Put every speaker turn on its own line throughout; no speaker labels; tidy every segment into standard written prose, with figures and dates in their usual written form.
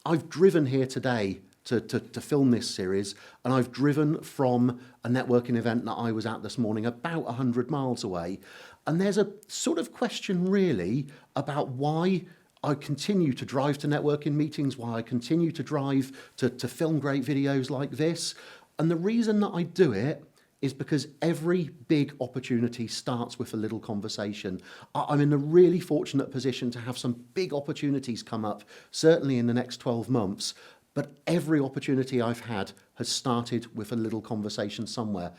I've driven here today to film this series, and I've driven from a networking event that I was at this morning about 100 miles away. And there's a sort of question really about why I continue to drive to networking meetings, why I continue to drive to film great videos like this. And the reason that I do it is because every big opportunity starts with a little conversation. I'm in a really fortunate position to have some big opportunities come up, certainly in the next 12 months, but every opportunity I've had has started with a little conversation somewhere.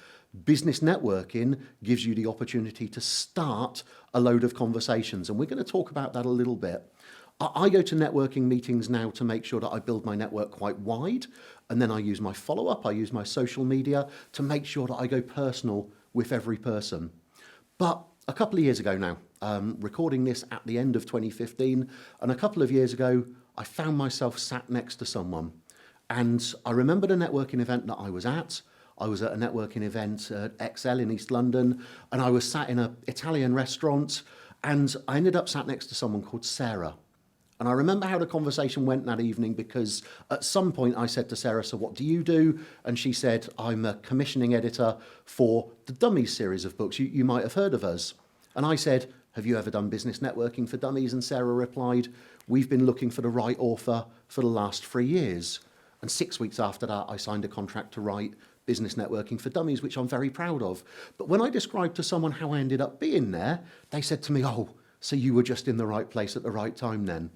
Business networking gives you the opportunity to start a load of conversations, and we're going to talk about that a little bit. I go to networking meetings now to make sure that I build my network quite wide, and then I use my follow-up, I use my social media to make sure that I go personal with every person. But a couple of years ago now, recording this at the end of 2015, and a couple of years ago, I found myself sat next to someone. And I remember the networking event that I was at. I was at a networking event at XL in East London, and I was sat in an Italian restaurant, and I ended up sat next to someone called Sarah. And I remember how the conversation went that evening, because at some point I said to Sarah, "So what do you do?" And she said, "I'm a commissioning editor for the Dummies series of books. You might have heard of us." And I said, "Have you ever done business networking for dummies?" And Sarah replied, "We've been looking for the right author for the last 3 years. And 6 weeks after that, I signed a contract to write Business Networking for Dummies, which I'm very proud of." But when I described to someone how I ended up being there, they said to me, "Oh, so you were just in the right place at the right time then."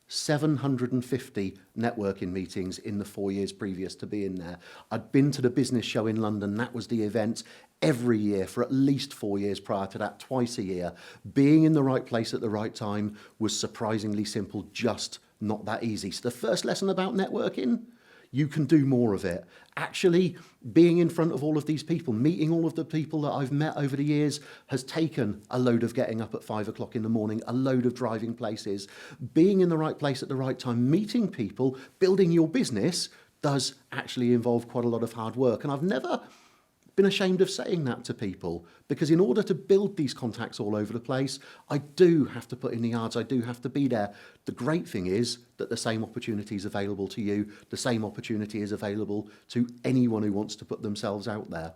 750 networking meetings in the 4 years previous to being there. I'd been to the business show in London. That was the event every year for at least 4 years prior to that, twice a year. Being in the right place at the right time was surprisingly simple, just not that easy. So the first lesson about networking: you can do more of it. Actually, being in front of all of these people, meeting all of the people that I've met over the years, has taken a load of getting up at 5 o'clock in the morning, a load of driving places. Being in the right place at the right time, meeting people, building your business does actually involve quite a lot of hard work. And I've never been ashamed of saying that to people, because in order to build these contacts all over the place, I do have to put in the yards, I do have to be there. The great thing is that the same opportunity is available to you, the same opportunity is available to anyone who wants to put themselves out there.